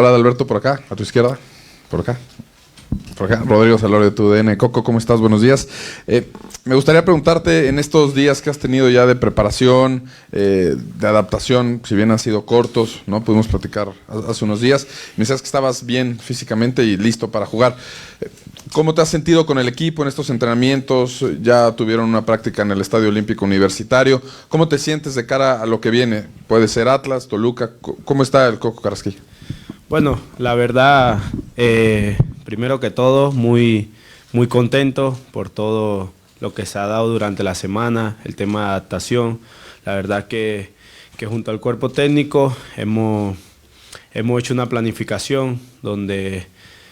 Hola, Alberto, por acá, a tu izquierda, por acá. Por acá, Rodrigo Salorio de TUDN. Coco, ¿cómo estás? Buenos días. Me gustaría preguntarte, en estos días que has tenido ya de preparación, de adaptación, si bien han sido cortos, ¿no? Pudimos platicar hace unos días, me decías que estabas bien físicamente y listo para jugar. ¿Cómo te has sentido con el equipo en estos entrenamientos? Ya tuvieron una práctica en el Estadio Olímpico Universitario. ¿Cómo te sientes de cara a lo que viene? Puede ser Atlas, Toluca. ¿Cómo está el Coco Carrasquilla? Bueno, la verdad, primero que todo, muy contento por todo lo que se ha dado durante la semana, el tema de adaptación. La verdad que junto al cuerpo técnico hemos hecho una planificación donde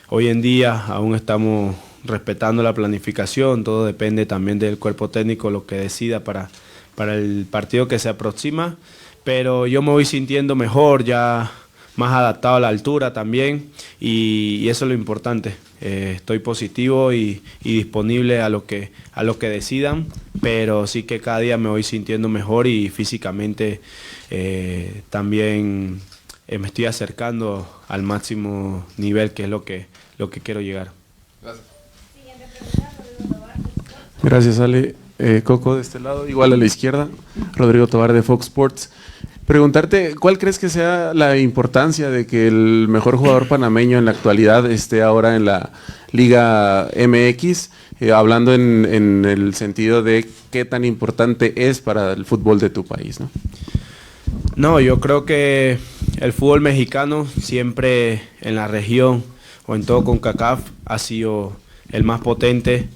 hoy en día aún estamos respetando la planificación, todo depende también del cuerpo técnico lo que decida para el partido que se aproxima, pero yo me voy sintiendo mejor, ya más adaptado a la altura también y eso es lo importante. Estoy positivo y disponible a lo que decidan, pero sí que cada día me voy sintiendo mejor y físicamente también me estoy acercando al máximo nivel, que es lo que quiero llegar. Gracias. Gracias, Ale. Coco, de este lado, igual a la izquierda, Rodrigo Tobar de Fox Sports. Preguntarte, ¿cuál crees que sea la importancia de que el mejor jugador panameño en la actualidad esté ahora en la Liga MX? Hablando en el sentido de qué tan importante es para el fútbol de tu país, ¿no? No, yo creo que el fútbol mexicano siempre en la región o en todo CONCACAF ha sido el más potente,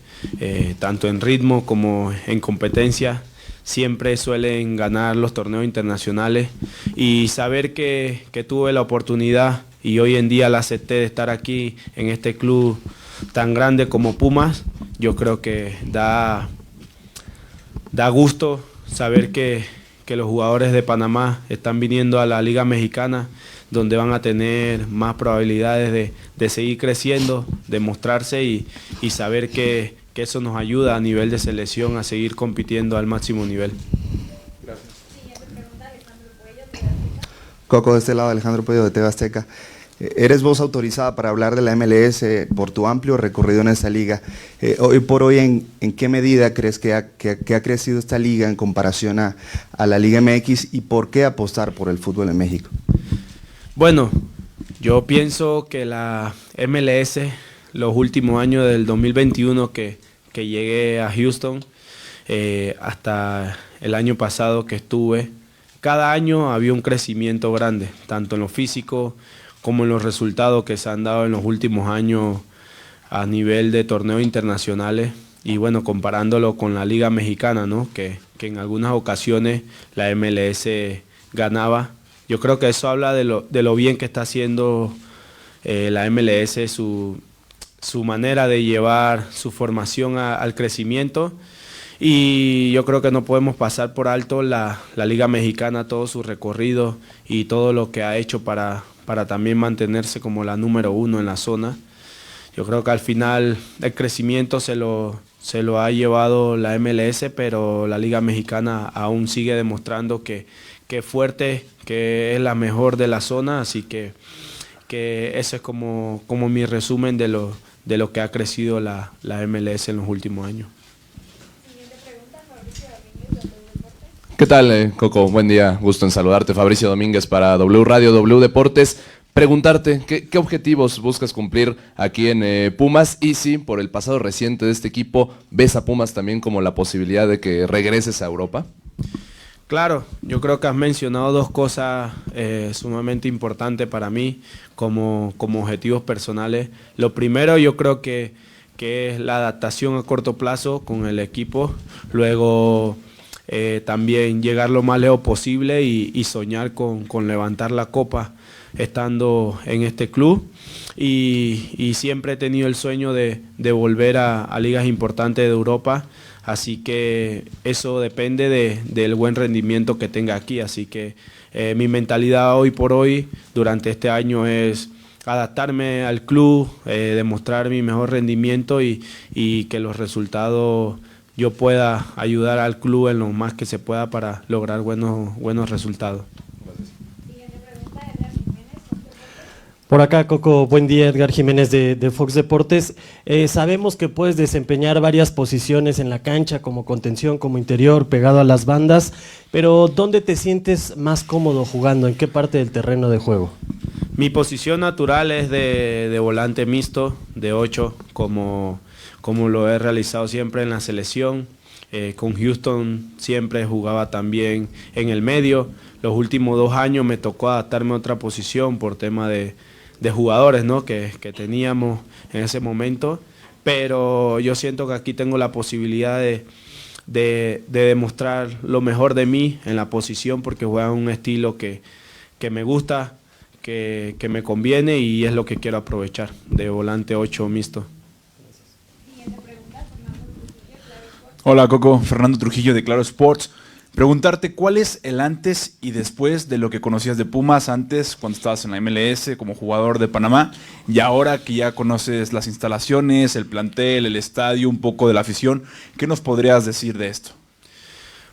tanto en ritmo como en competencia. Siempre suelen ganar los torneos internacionales y saber que tuve la oportunidad y hoy en día la acepté de estar aquí en este club tan grande como Pumas, yo creo que da gusto saber que los jugadores de Panamá están viniendo a la Liga Mexicana, donde van a tener más probabilidades de seguir creciendo, de mostrarse y saber que eso nos ayuda a nivel de selección a seguir compitiendo al máximo nivel. Gracias. Coco, de este lado, Alejandro Puello de TV Azteca. Eres voz autorizada para hablar de la MLS por tu amplio recorrido en esta liga. Hoy por hoy, ¿en qué medida crees que ha crecido esta liga en comparación a la Liga MX y por qué apostar por el fútbol en México? Bueno, yo pienso que la MLS, los últimos años del 2021 que llegué a Houston, hasta el año pasado que estuve, cada año había un crecimiento grande, tanto en lo físico como en los resultados que se han dado en los últimos años a nivel de torneos internacionales. Y bueno, comparándolo con la Liga Mexicana, ¿no? que en algunas ocasiones la MLS ganaba. Yo creo que eso habla de lo bien que está haciendo la MLS, su manera de llevar su formación al crecimiento. Y yo creo que no podemos pasar por alto la Liga Mexicana, todo su recorrido y todo lo que ha hecho para también mantenerse como la número 1 en la zona. Yo creo que al final el crecimiento se lo ha llevado la MLS, pero la Liga Mexicana aún sigue demostrando que es fuerte, que es la mejor de la zona, así que ese es como mi resumen de lo que ha crecido la MLS en los últimos años. ¿Qué tal, Coco? Buen día, gusto en saludarte. Fabricio Domínguez para W Radio, W Deportes. Preguntarte, ¿qué objetivos buscas cumplir aquí en Pumas? Y si por el pasado reciente de este equipo, ¿ves a Pumas también como la posibilidad de que regreses a Europa? Claro, yo creo que has mencionado dos cosas sumamente importantes para mí como objetivos personales. Lo primero, yo creo que es la adaptación a corto plazo con el equipo. Luego también llegar lo más lejos posible y soñar con levantar la copa estando en este club. Y siempre he tenido el sueño de volver a ligas importantes de Europa. Así que eso depende del buen rendimiento que tenga aquí. Así que mi mentalidad hoy por hoy, durante este año, es adaptarme al club, demostrar mi mejor rendimiento y que los resultados yo pueda ayudar al club en lo más que se pueda para lograr buenos resultados. Por acá, Coco, buen día, Edgar Jiménez de Fox Deportes. Sabemos que puedes desempeñar varias posiciones en la cancha, como contención, como interior, pegado a las bandas, pero ¿dónde te sientes más cómodo jugando? ¿En qué parte del terreno de juego? Mi posición natural es de volante mixto, de 8, como lo he realizado siempre en la selección. Con Houston siempre jugaba también en el medio. Los últimos 2 años me tocó adaptarme a otra posición por tema de jugadores, ¿no? que teníamos en ese momento, pero yo siento que aquí tengo la posibilidad de demostrar lo mejor de mí en la posición, porque juegan un estilo que me gusta, que me conviene, y es lo que quiero aprovechar, de volante 8 mixto. Hola Coco, Fernando Trujillo de Claro Sports. Preguntarte cuál es el antes y después de lo que conocías de Pumas antes, cuando estabas en la MLS como jugador de Panamá, y ahora que ya conoces las instalaciones, el plantel, el estadio, un poco de la afición, ¿qué nos podrías decir de esto?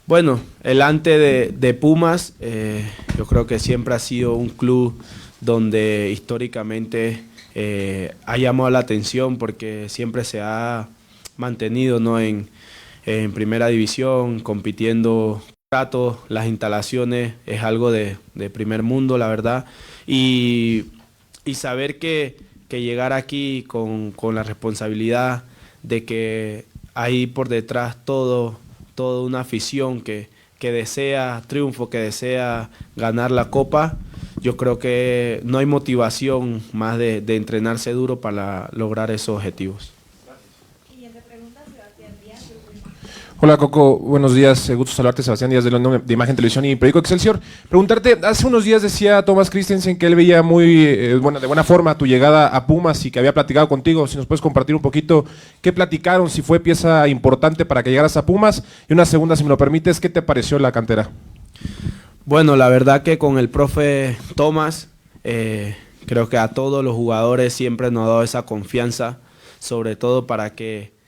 Bueno, el antes de Pumas, yo creo que siempre ha sido un club donde históricamente ha llamado la atención, porque siempre se ha mantenido, ¿no?, en primera división, compitiendo rato. Las instalaciones es algo de primer mundo, la verdad, y saber que llegar aquí con la responsabilidad de que hay por detrás toda una afición que desea triunfo, que desea ganar la copa. Yo creo que no hay motivación más de entrenarse duro para lograr esos objetivos. Hola Coco, buenos días, gusto saludarte, Sebastián Díaz de Imagen Televisión y Periódico Excelsior. Preguntarte, hace unos días decía Thomas Christensen que él veía muy de buena forma tu llegada a Pumas y que había platicado contigo. Si nos puedes compartir un poquito qué platicaron, si fue pieza importante para que llegaras a Pumas. Y una segunda, si me lo permites, ¿qué te pareció la cantera? Bueno, la verdad que con el profe Thomas, creo que a todos los jugadores siempre nos ha dado esa confianza, sobre todo para que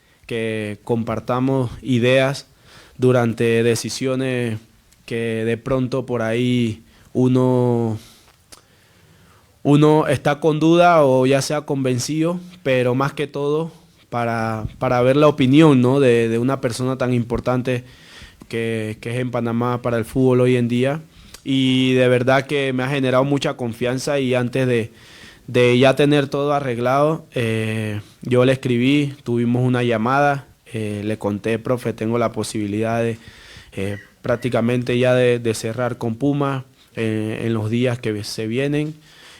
compartamos ideas durante decisiones que de pronto por ahí uno está con duda o ya sea convencido, pero más que todo para ver la opinión, ¿no?, de una persona tan importante que es en Panamá para el fútbol hoy en día. Y de verdad que me ha generado mucha confianza, y antes de ya tener todo arreglado, yo le escribí, tuvimos una llamada, le conté, profe, tengo la posibilidad de prácticamente ya de cerrar con Puma en los días que se vienen,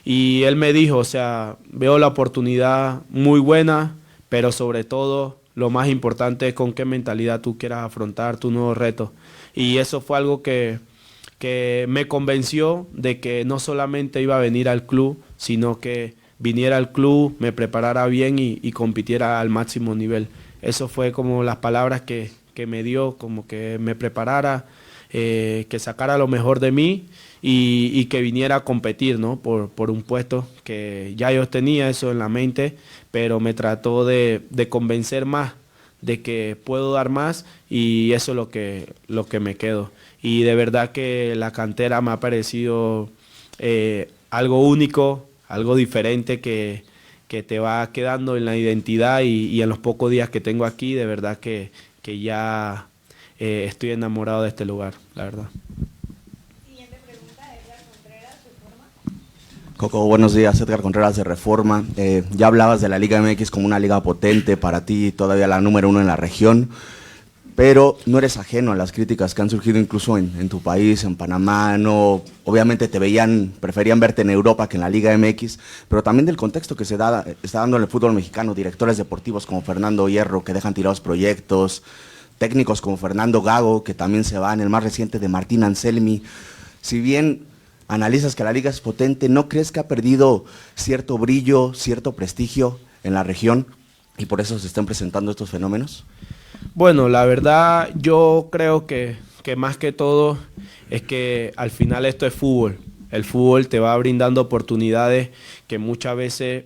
y él me dijo, o sea, veo la oportunidad muy buena, pero sobre todo lo más importante es con qué mentalidad tú quieras afrontar tu nuevo reto. Y eso fue algo que me convenció de que no solamente iba a venir al club, sino que viniera al club, me preparara bien y compitiera al máximo nivel. Eso fue como las palabras que me dio, como que me preparara, que sacara lo mejor de mí y que viniera a competir, ¿no?, por un puesto que ya yo tenía eso en la mente, pero me trató de convencer más de que puedo dar más, y eso es lo que me quedo. Y de verdad que la cantera me ha parecido algo único, algo diferente que te va quedando en la identidad, y en los pocos días que tengo aquí, de verdad que ya estoy enamorado de este lugar, la verdad. Siguiente pregunta, Edgar Contreras, Reforma. Coco, buenos días, Edgar Contreras de Reforma. Ya hablabas de la Liga MX como una liga potente para ti, todavía la número 1 en la región, pero no eres ajeno a las críticas que han surgido incluso en tu país, en Panamá. No, obviamente preferían verte en Europa que en la Liga MX, pero también del contexto que está dando en el fútbol mexicano, directores deportivos como Fernando Hierro que dejan tirados proyectos, técnicos como Fernando Gago que también se van, el más reciente de Martín Anselmi. Si bien analizas que la liga es potente, ¿no crees que ha perdido cierto brillo, cierto prestigio en la región y por eso se están presentando estos fenómenos? Bueno, la verdad yo creo que más que todo es que al final esto es fútbol. El fútbol te va brindando oportunidades que muchas veces,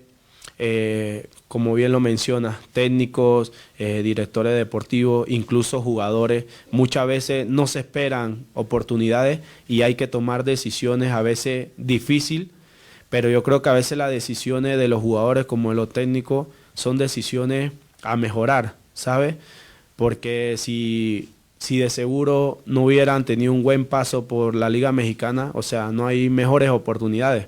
como bien lo mencionas, técnicos, directores deportivos, incluso jugadores, muchas veces no se esperan oportunidades y hay que tomar decisiones a veces difíciles, pero yo creo que a veces las decisiones de los jugadores como de los técnicos son decisiones a mejorar, ¿sabes? Porque si de seguro no hubieran tenido un buen paso por la Liga Mexicana, o sea, no hay mejores oportunidades.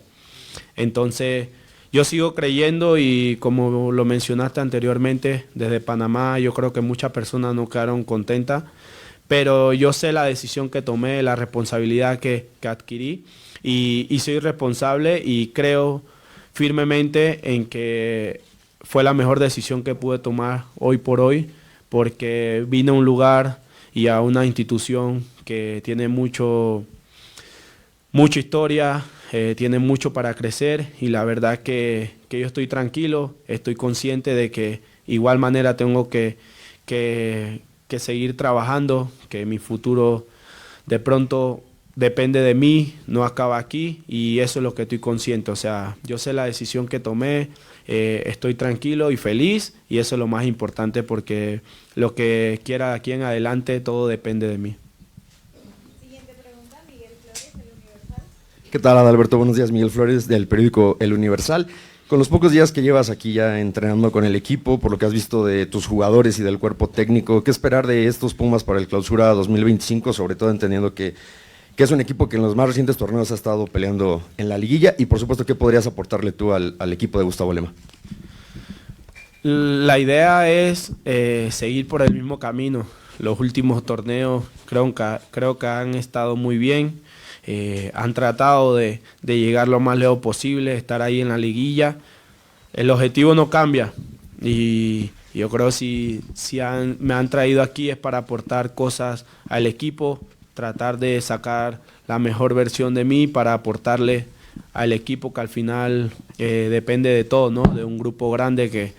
Entonces, yo sigo creyendo y como lo mencionaste anteriormente, desde Panamá yo creo que muchas personas no quedaron contentas, pero yo sé la decisión que tomé, la responsabilidad que adquirí y soy responsable y creo firmemente en que fue la mejor decisión que pude tomar hoy por hoy, porque vine a un lugar y a una institución que tiene mucha historia, tiene mucho para crecer y la verdad que yo estoy tranquilo, estoy consciente de que igual manera tengo que seguir trabajando, que mi futuro de pronto depende de mí, no acaba aquí y eso es lo que estoy consciente. O sea, yo sé la decisión que tomé, estoy tranquilo y feliz y eso es lo más importante porque lo que quiera de aquí en adelante todo depende de mí. Siguiente pregunta, Miguel Flores, El Universal. ¿Qué tal, Adalberto? Buenos días, Miguel Flores, del periódico El Universal. Con los pocos días que llevas aquí ya entrenando con el equipo, por lo que has visto de tus jugadores y del cuerpo técnico, ¿qué esperar de estos Pumas para el Clausura 2025? Sobre todo entendiendo que es un equipo que en los más recientes torneos ha estado peleando en la liguilla y por supuesto, ¿qué podrías aportarle tú al equipo de Gustavo Lema? La idea es seguir por el mismo camino. Los últimos torneos creo que han estado muy bien. Han tratado de llegar lo más lejos posible, estar ahí en la liguilla. El objetivo no cambia y yo creo que me han traído aquí es para aportar cosas al equipo, tratar de sacar la mejor versión de mí para aportarle al equipo que al final depende de todo, ¿no? De un grupo grande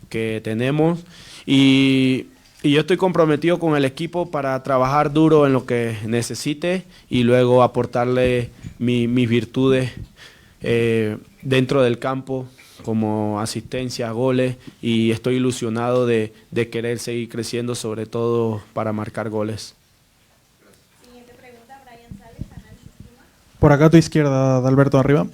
que tenemos y yo estoy comprometido con el equipo para trabajar duro en lo que necesite y luego aportarle mis virtudes dentro del campo como asistencia, goles y estoy ilusionado de querer seguir creciendo, sobre todo para marcar goles. Siguiente pregunta, Brian Sales, Análisis Puma. Por acá a tu izquierda, Adalberto, arriba.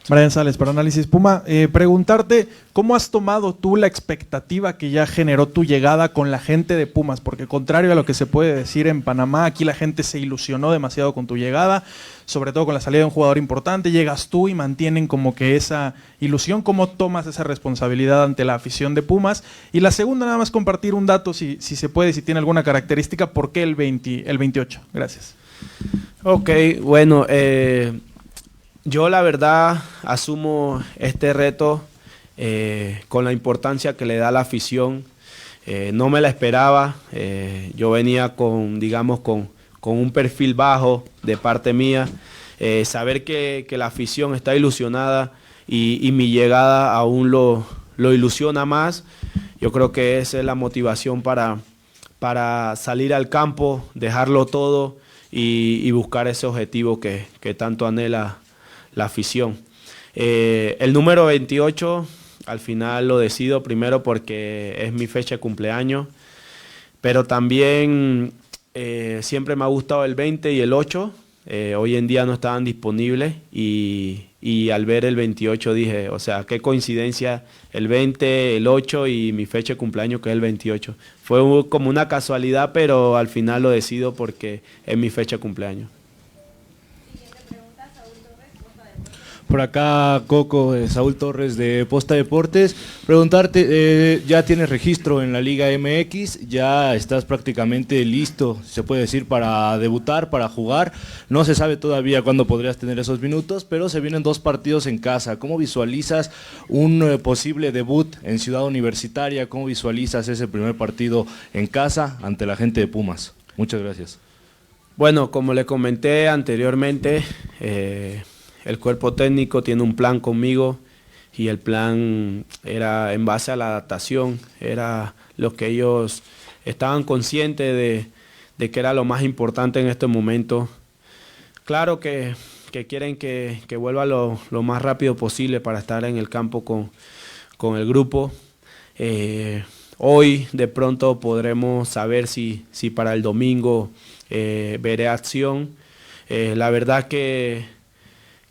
Brian Sales, para Análisis Puma. Preguntarte, ¿cómo has tomado tú la expectativa que ya generó tu llegada con la gente de Pumas? Porque contrario a lo que se puede decir en Panamá, aquí la gente se ilusionó demasiado con tu llegada, sobre todo con la salida de un jugador importante. Llegas tú y mantienen como que esa ilusión. ¿Cómo tomas esa responsabilidad ante la afición de Pumas? Y la segunda, nada más compartir un dato, si se puede, si tiene alguna característica. ¿Por qué el 28? Gracias. Ok, bueno, yo la verdad asumo este reto con la importancia que le da la afición. No me la esperaba. Yo venía con un perfil bajo de parte mía. Saber que la afición está ilusionada y mi llegada aún lo ilusiona más. Yo creo que esa es la motivación para salir al campo, dejarlo todo y buscar ese objetivo que tanto anhela la afición. El número 28 al final lo decido primero porque es mi fecha de cumpleaños, pero también siempre me ha gustado el 20 y el 8. Hoy en día no estaban disponibles y al ver el 28 dije, o sea, qué coincidencia, el 20, el 8 y mi fecha de cumpleaños que es el 28. Fue como una casualidad, pero al final lo decido porque es mi fecha de cumpleaños. Por acá, Coco, Saúl Torres de Posta Deportes. Preguntarte, ya tienes registro en la Liga MX, ya estás prácticamente listo, se puede decir, para debutar, para jugar. No se sabe todavía cuándo podrías tener esos minutos, pero se vienen 2 partidos en casa. ¿Cómo visualizas un posible debut en Ciudad Universitaria? ¿Cómo visualizas ese primer partido en casa ante la gente de Pumas? Muchas gracias. Bueno, como le comenté anteriormente, el cuerpo técnico tiene un plan conmigo y el plan era en base a la adaptación, era lo que ellos estaban conscientes de que era lo más importante en este momento. Claro que quieren que vuelva lo más rápido posible para estar en el campo con el grupo. Hoy de pronto podremos saber si para el domingo veré acción. La verdad que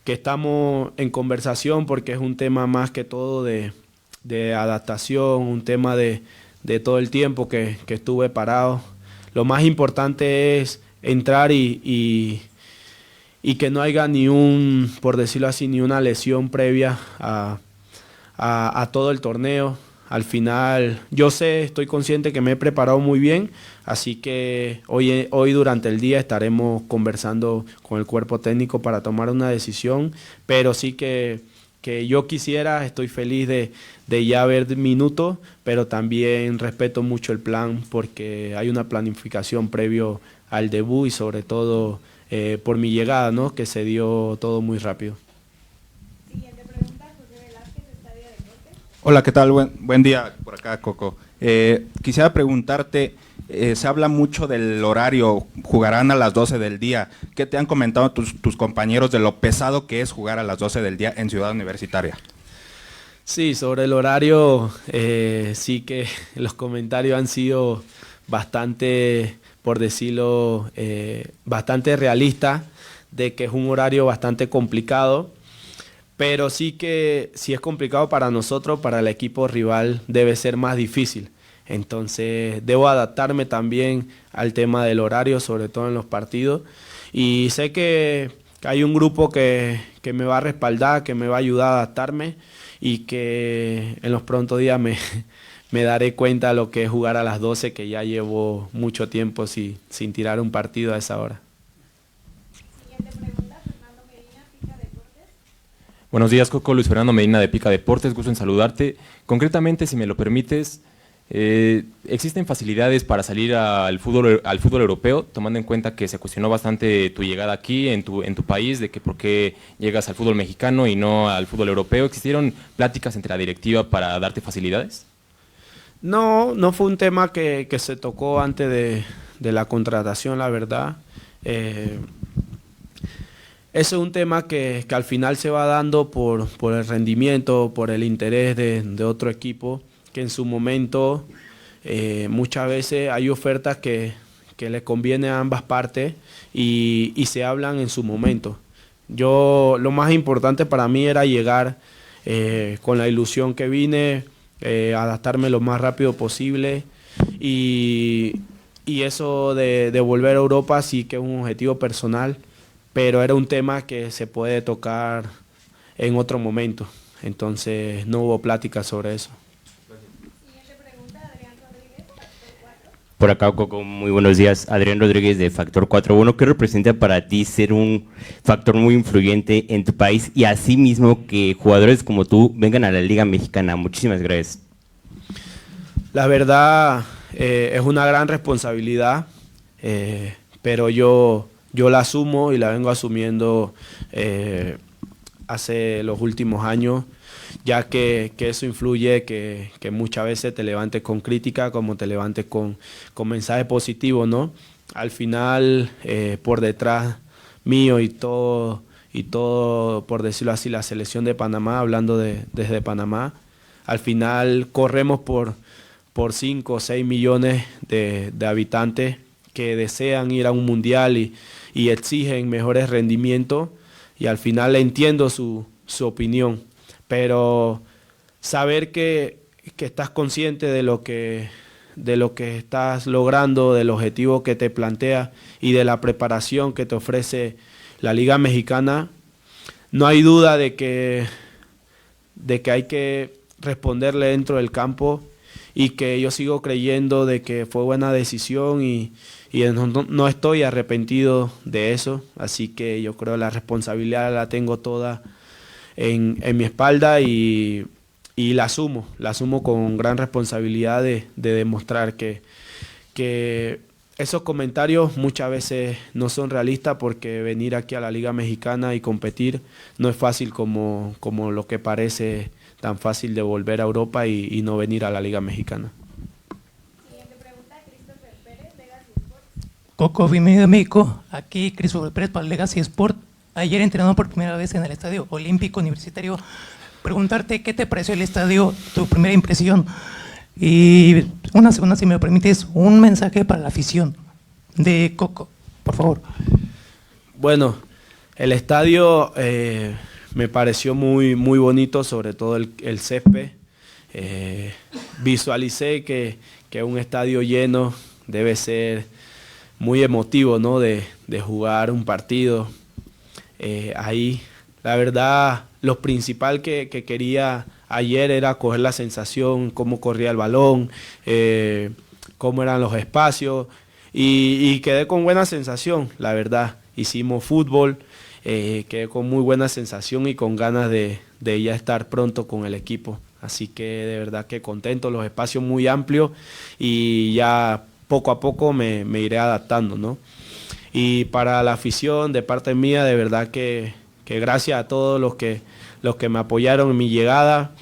estamos en conversación porque es un tema más que todo de adaptación, un tema de todo el tiempo que estuve parado. Lo más importante es entrar y que no haya por decirlo así, ni una lesión previa a todo el torneo. Al final, estoy consciente que me he preparado muy bien, así que hoy durante el día estaremos conversando con el cuerpo técnico para tomar una decisión, pero sí que yo estoy feliz de ya ver minutos, pero también respeto mucho el plan porque hay una planificación previo al debut y sobre todo por mi llegada, ¿no? Que se dio todo muy rápido. Siguiente pregunta, José Velázquez, Estadio Deportes. Hola, ¿qué tal? Buen día por acá, Coco. Quisiera preguntarte, se habla mucho del horario, jugarán a las 12 del día. ¿Qué te han comentado tus compañeros de lo pesado que es jugar a las 12 del día en Ciudad Universitaria? Sí, sobre el horario, sí que los comentarios han sido bastante, por decirlo, bastante realistas, de que es un horario bastante complicado, pero sí que si es complicado para nosotros, para el equipo rival debe ser más difícil. Entonces debo adaptarme también al tema del horario, sobre todo en los partidos, y sé que hay un grupo que me va a respaldar, que me va a ayudar a adaptarme y que en los prontos días me daré cuenta de lo que es jugar a las 12, que ya llevo mucho tiempo sin tirar un partido a esa hora. Siguiente pregunta, Fernando Medina, Pica Deportes. Buenos días, Coco. Luis Fernando Medina de Pica Deportes, gusto en saludarte. Concretamente, si me lo permites, ¿existen facilidades para salir al fútbol europeo, tomando en cuenta que se cuestionó bastante tu llegada aquí en tu país, de que por qué llegas al fútbol mexicano y no al fútbol europeo? ¿Existieron pláticas entre la directiva para darte facilidades? No fue un tema que se tocó antes de la contratación, la verdad. Ese es un tema que al final se va dando por el rendimiento, por el interés de otro equipo, que en su momento muchas veces hay ofertas que le conviene a ambas partes y se hablan en su momento. Lo más importante para mí era llegar con la ilusión que vine, adaptarme lo más rápido posible y eso de volver a Europa sí que es un objetivo personal, pero era un tema que se puede tocar en otro momento, entonces no hubo plática sobre eso. Por acá, Coco, muy buenos días. Adrián Rodríguez de Factor 4. ¿Qué representa para ti ser un factor muy influyente en tu país y asimismo que jugadores como tú vengan a la Liga Mexicana? Muchísimas gracias. La verdad es una gran responsabilidad, pero yo la asumo y la vengo asumiendo hace los últimos años, ya que eso influye que muchas veces te levantes con crítica como te levantes con mensajes positivos, ¿no? Al final, por detrás mío y todo, por decirlo así, la selección de Panamá, hablando desde Panamá, al final corremos por 5 o 6 millones de habitantes que desean ir a un mundial y exigen mejores rendimientos, y al final entiendo su opinión. Pero saber que estás consciente de lo que estás logrando, del objetivo que te plantea y de la preparación que te ofrece la Liga Mexicana, no hay duda de que hay que responderle dentro del campo, y que yo sigo creyendo de que fue buena decisión y no estoy arrepentido de eso. Así que yo creo la responsabilidad la tengo toda en mi espalda y la asumo con gran responsabilidad de demostrar que esos comentarios muchas veces no son realistas, porque venir aquí a la Liga Mexicana y competir no es fácil como lo que parece tan fácil de volver a Europa y no venir a la Liga Mexicana. Siguiente pregunta, Christopher Pérez, Legacy Sport. Coco, bienvenido a México. Aquí Christopher Pérez para Legacy Sport. Ayer entrenó por primera vez en el Estadio Olímpico Universitario. Preguntarte qué te pareció el estadio, tu primera impresión. Y una segunda, si me lo permites, un mensaje para la afición de Coco, por favor. Bueno, El estadio me pareció muy bonito, sobre todo el césped. Visualicé que un estadio lleno debe ser muy emotivo, ¿no? De jugar un partido ahí. La verdad, lo principal que quería ayer era coger la sensación, cómo corría el balón, cómo eran los espacios, y quedé con buena sensación, la verdad. Hicimos fútbol, quedé con muy buena sensación y con ganas de ya estar pronto con el equipo. Así que de verdad que contento, los espacios muy amplios y ya poco a poco me iré adaptando, ¿no? Y para la afición, de parte mía, de verdad que gracias a todos los que me apoyaron en mi llegada.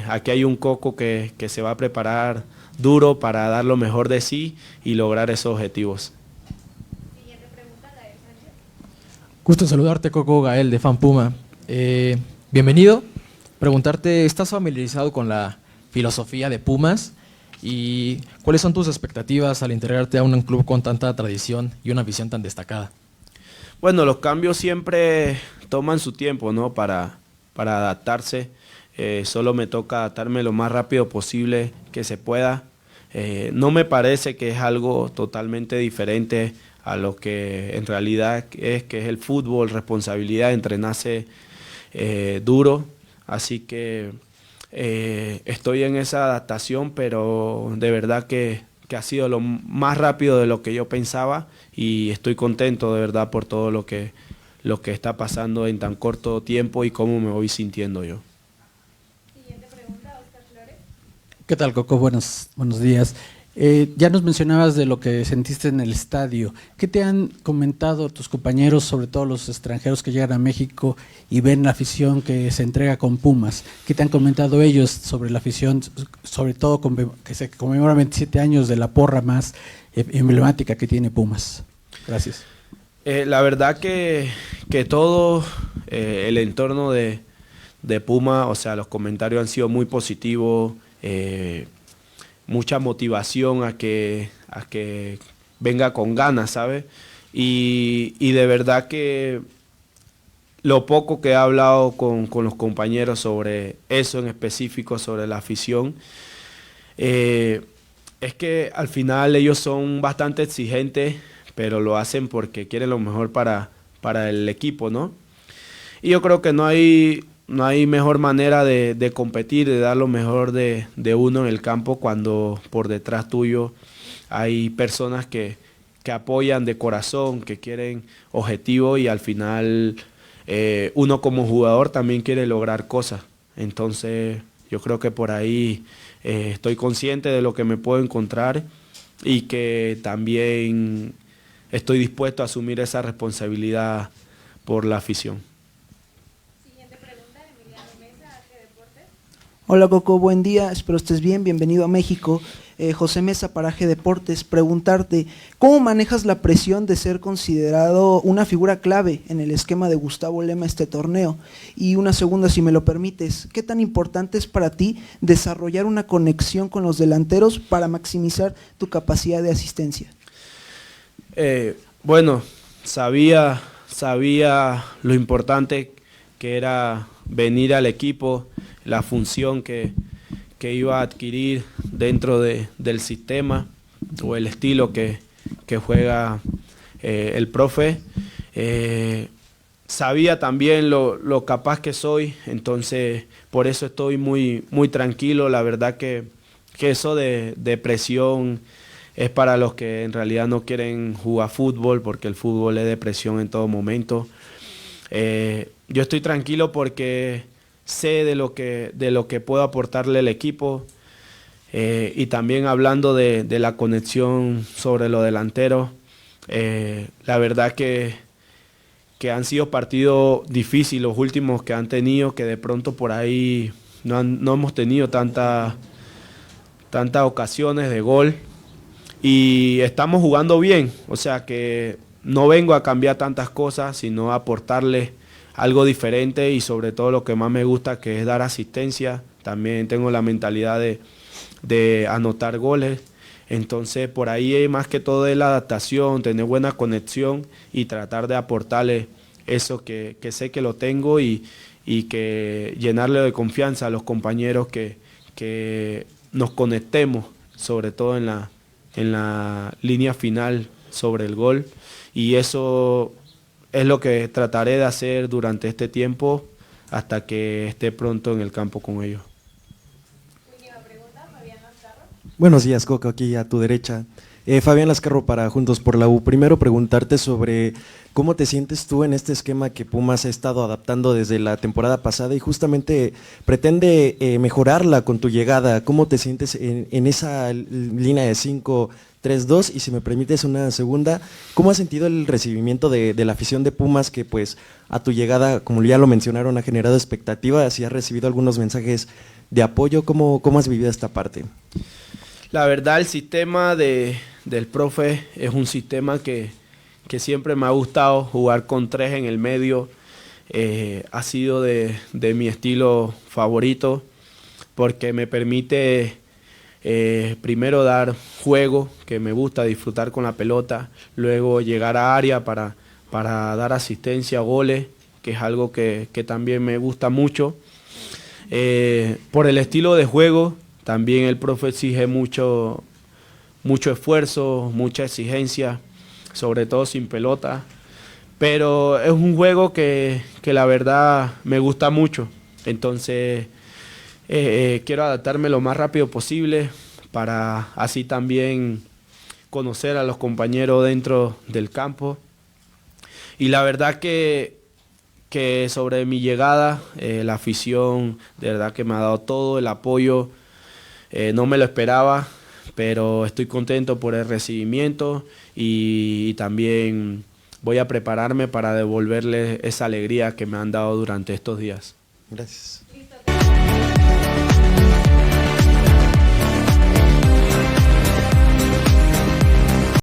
Aquí hay un Coco que se va a preparar duro para dar lo mejor de sí y lograr esos objetivos. Gusto en saludarte, Coco. Gael de Fan Puma. Bienvenido. Preguntarte, ¿estás familiarizado con la filosofía de Pumas? ¿Y cuáles son tus expectativas al integrarte a un club con tanta tradición y una visión tan destacada? Bueno, los cambios siempre toman su tiempo, ¿no? Para adaptarse. Solo me toca adaptarme lo más rápido posible que se pueda. No me parece que es algo totalmente diferente a lo que en realidad es, que es el fútbol, responsabilidad, entrenarse duro. Así que estoy en esa adaptación, pero de verdad que ha sido lo más rápido de lo que yo pensaba y estoy contento de verdad por todo lo que está pasando en tan corto tiempo y cómo me voy sintiendo yo. Siguiente pregunta, Oscar Flores. ¿Qué tal, Coco? Buenos días. Ya nos mencionabas de lo que sentiste en el estadio. ¿Qué te han comentado tus compañeros, sobre todo los extranjeros que llegan a México y ven la afición que se entrega con Pumas? ¿Qué te han comentado ellos sobre la afición, sobre todo que se conmemora 27 años de la porra más emblemática que tiene Pumas? Gracias. La verdad que todo el entorno de Puma, o sea, los comentarios han sido muy positivos, mucha motivación a que venga con ganas, ¿sabes? Y de verdad que lo poco que he hablado con los compañeros sobre eso en específico, sobre la afición, es que al final ellos son bastante exigentes, pero lo hacen porque quieren lo mejor para el equipo, ¿no? Y yo creo que no hay mejor manera de competir, de dar lo mejor de uno en el campo cuando por detrás tuyo hay personas que apoyan de corazón, que quieren objetivos y al final uno como jugador también quiere lograr cosas. Entonces yo creo que por ahí estoy consciente de lo que me puedo encontrar y que también estoy dispuesto a asumir esa responsabilidad por la afición. Hola Coco, buen día, espero estés bien, bienvenido a México. José Mesa para G Deportes, preguntarte, ¿cómo manejas la presión de ser considerado una figura clave en el esquema de Gustavo Lema este torneo? Y una segunda, si me lo permites, ¿qué tan importante es para ti desarrollar una conexión con los delanteros para maximizar tu capacidad de asistencia? Bueno, sabía lo importante que era venir al equipo, la función que iba a adquirir dentro del sistema o el estilo que juega el profe. Sabía también lo capaz que soy, entonces por eso estoy muy tranquilo. La verdad que eso de presión es para los que en realidad no quieren jugar fútbol, porque el fútbol es de presión en todo momento. Yo estoy tranquilo porque sé de lo que puedo aportarle al equipo, y también hablando de la conexión sobre los delanteros, la verdad que han sido partidos difíciles los últimos que han tenido, que de pronto por ahí no hemos tenido tantas ocasiones de gol y estamos jugando bien, o sea que no vengo a cambiar tantas cosas, sino a aportarle algo diferente y sobre todo lo que más me gusta, que es dar asistencia. También tengo la mentalidad de anotar goles, entonces por ahí más que todo es la adaptación, tener buena conexión y tratar de aportarle eso que sé que lo tengo y que llenarle de confianza a los compañeros que nos conectemos, sobre todo en la línea final sobre el gol, y eso es lo que trataré de hacer durante este tiempo hasta que esté pronto en el campo con ellos. Buenos días, Coco, aquí a tu derecha. Fabián Lascarro para Juntos por la U. Primero preguntarte sobre cómo te sientes tú en este esquema que Pumas ha estado adaptando desde la temporada pasada y justamente pretende mejorarla con tu llegada. ¿Cómo te sientes en esa línea de 5-3-2? Y si me permites una segunda, ¿cómo has sentido el recibimiento de la afición de Pumas que pues a tu llegada, como ya lo mencionaron, ha generado expectativas y has recibido algunos mensajes de apoyo? ¿Cómo has vivido esta parte? La verdad, el sistema del profe es un sistema que siempre me ha gustado. Jugar con 3 en el medio ha sido de mi estilo favorito, porque me permite primero dar juego, que me gusta disfrutar con la pelota, luego llegar a área para dar asistencia, goles, que es algo que también me gusta mucho. Por el estilo de juego, también el profe exige mucho esfuerzo, mucha exigencia, sobre todo sin pelota. Pero es un juego que la verdad me gusta mucho. Entonces quiero adaptarme lo más rápido posible para así también conocer a los compañeros dentro del campo. Y la verdad que sobre mi llegada, la afición de verdad que me ha dado todo el apoyo. No me lo esperaba, pero estoy contento por el recibimiento y también voy a prepararme para devolverles esa alegría que me han dado durante estos días. Gracias. Listo,